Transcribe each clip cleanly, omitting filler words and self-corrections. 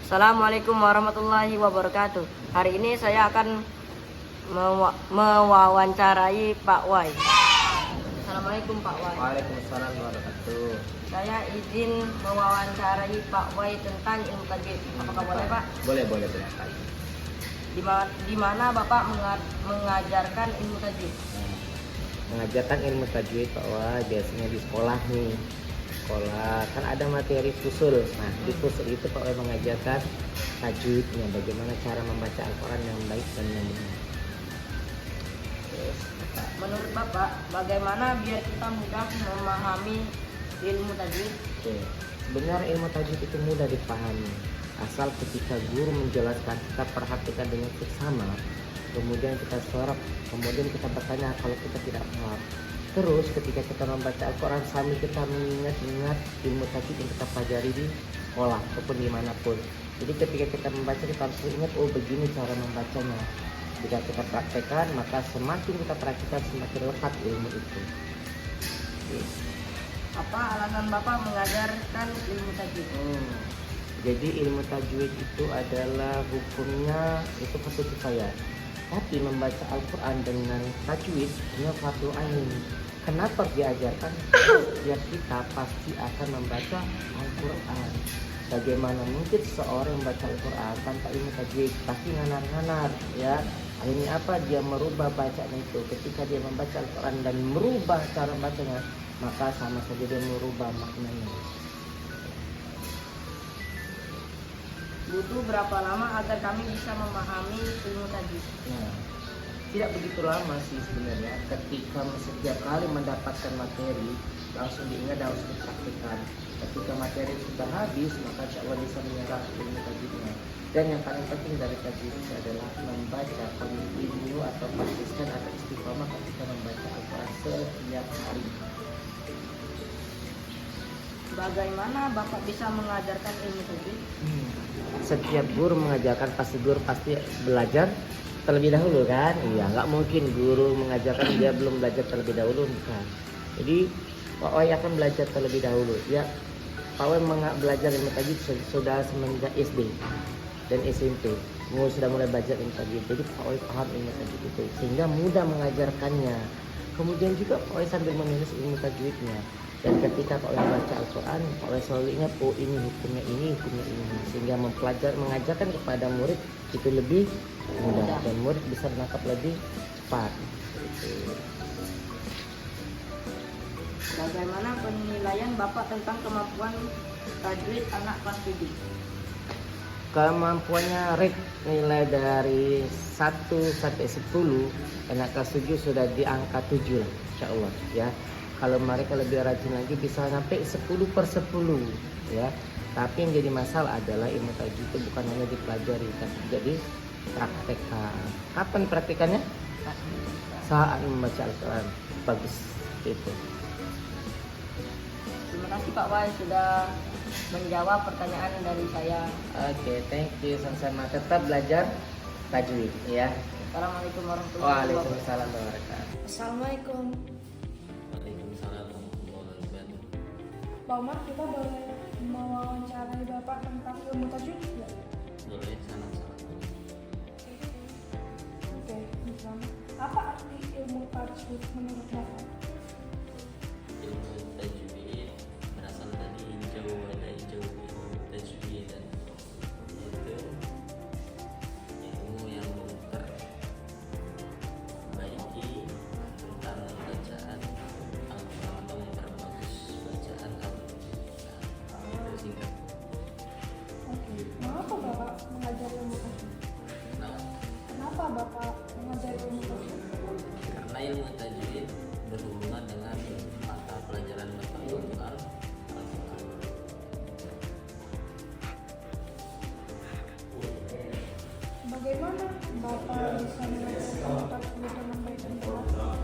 Assalamualaikum warahmatullahi wabarakatuh. Hari ini saya akan mewawancarai Pak Wai. Assalamualaikum Pak Wai. Waalaikumsalam warahmatullahi. Saya izin mewawancarai Pak Wai tentang ilmu tajwid. Apakah boleh Pak? Boleh silakan. Di mana Bapak mengajarkan ilmu tajwid? Mengajarkan ilmu tajwid Pak Wai biasanya di sekolah nih. Sekolah kan ada materi fusul. Nah, di fusul itu Pak Wai mengajarkan tajwidnya, bagaimana cara membaca Al-Qur'an yang baik dan yang benar. Menurut Bapak, bagaimana biar kita mudah memahami ilmu tajwid? Oke. Sebenarnya ilmu tajwid itu mudah dipahami. Asal ketika guru menjelaskan, kita perhatikan dengan seksama, kemudian kita sorot, kemudian kita bertanya kalau kita tidak paham. Terus ketika kita membaca Al-Quran sambil kita mengingat ilmu tajwid yang kita pelajari di sekolah ataupun dimanapun. Jadi ketika kita membaca kita harus ingat, oh begini cara membacanya. Jika kita praktekkan, maka semakin kita praktekkan semakin lekat ilmu itu. Apa alasan Bapak mengajarkan ilmu tajwid? Jadi ilmu tajwid itu adalah hukumnya itu fardu kifayah. Tapi membaca Al-Quran dengan tajwid ini fardu ain. Kenapa diajarkan? Setiap kita pasti akan membaca Al-Quran. Bagaimana mungkin seorang membaca Al-Quran tanpa ilmu tajwid? Pasti nganar-nganar, ya. Akhirnya apa? Dia merubah bacaan itu. Ketika dia membaca Al-Quran dan merubah cara bacanya, maka sama saja dia merubah maknanya. Butuh berapa lama agar kami bisa memahami ilmu tajwid? Nah, tidak begitu lama sih sebenarnya. Ketika setiap kali mendapatkan materi langsung diingat dan langsung dipraktikkan. Ketika materi sudah habis, maka insya Allah bisa menyerap ilmu tajwidnya. Dan yang paling penting dari tajwid itu adalah membaca ilmu atau konsisten atau istiqomah ketika membaca Al-Quran setiap hari. Bagaimana Bapak bisa mengajarkan ilmu tajwid? Setiap guru mengajarkan guru pasti belajar terlebih dahulu kan? Iya, nggak mungkin guru mengajarkan dia belum belajar terlebih dahulu, bukan. Jadi Pak Wai akan belajar terlebih dahulu. Ya, Pak Wai belajar ilmu tajwid sudah semenjak SD dan SMP. Sudah mulai belajar ilmu tajwid. Jadi Pak Wai paham ilmu tajwid itu sehingga mudah mengajarkannya. Kemudian juga Pak Wai sambil menulis ilmu tajwidnya. Dan ketika Pak Wai baca Al-Quran, Pak Wai selalu ingat, oh ini hukumnya ini, sehingga mengajarkan kepada murid itu lebih mudah dan murid bisa menangkap lebih cepat. Bagaimana penilaian Bapak tentang kemampuan tajwid anak kelas 7? Kemampuannya rate nilai dari 1 sampai 10, anak kelas 7 sudah di angka 7 lah, insya Allah ya. Kalau mereka lebih rajin lagi bisa sampai 10/10 ya. Tapi yang jadi masalah adalah ilmu tajwid itu bukan hanya dipelajari tapi juga dipraktekkan. Kapan praktekannya? Saat membaca Al-Quran. Bagus itu. Terima kasih Pak Wai sudah menjawab pertanyaan dari saya. Oke, thank you sama-sama. Tetap belajar tajwid ya. Assalamualaikum warahmatullahi wabarakatuh. Waalaikumsalam warahmatullahi wabarakatuh. Assalamualaikum. Waalaikumsalam warahmatullahi wabarakatuh. Pak Umar, kita boleh mewawancarai Bapak tentang ilmu tajwid ya? Boleh, sangat-sangat. Oke, misalnya, apa arti ilmu tajwid menurut Bapak? Ilmu tajwid berasal dari hijau, ada hijau ilmu tajwid dan itu ilmu yang memperbaiki tentang bacaan Al-Quran atau memperbagus bacaan Al-Quran. Itu singkat. Oke, mengapa Bapak mengajar ilmu tajwid? Nah, Kenapa Bapak mengajar ilmu tajwid? karena ilmu tajwid berhubungan dengan mata pelajaran Bapak Al-Quran. Bagaimana Bapak bisa mengajar ilmu tajwid dengan baik dan benar?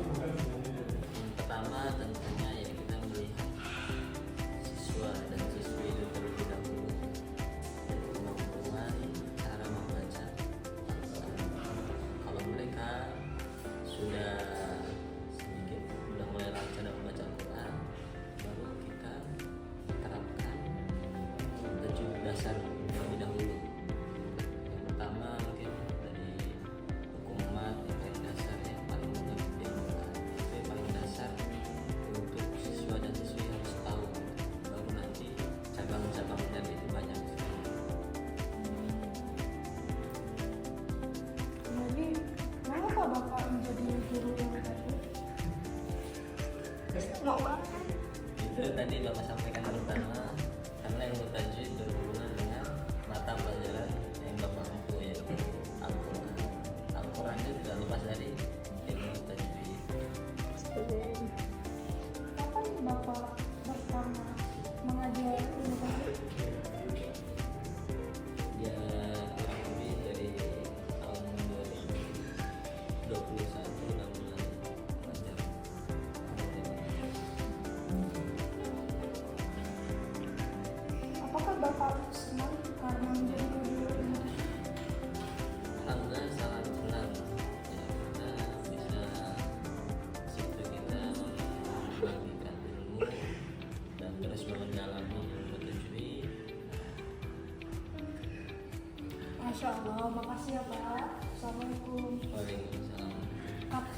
Yang pertama tentunya ya kita melihat siswa dan siswi itu terlebih dahulu dari kemampuan cara membaca Al-Quran. Kalau mereka sudah sedikit sudah mulai lancar dalam membaca Al-Quran, baru kita terapkan tajwid dasar terlebih dahulu. tadi Bapak sampaikan pertama, karena ilmu tajwid berhubungan dengan mata pelajaran yang Bapak mampu, yaitu Al-Quran. Al-Quran itu tidak lepas dari ilmu tajwid. Kapan Bapak pertama mengajar ilmu tajwid? Ya kurang lebih dari tahun 2021 dan mulai belajar. Apakah Bapak senang karena menjadi guru ilmu tajwid? Alhamdulillah sangat senang ya, karena bisa situ kita membagikan ilmu dan terus mendalami ilmu tajwid. Masya Allah, makasih ya Pak. Assalamualaikum. Waalaikumsalam. Kap.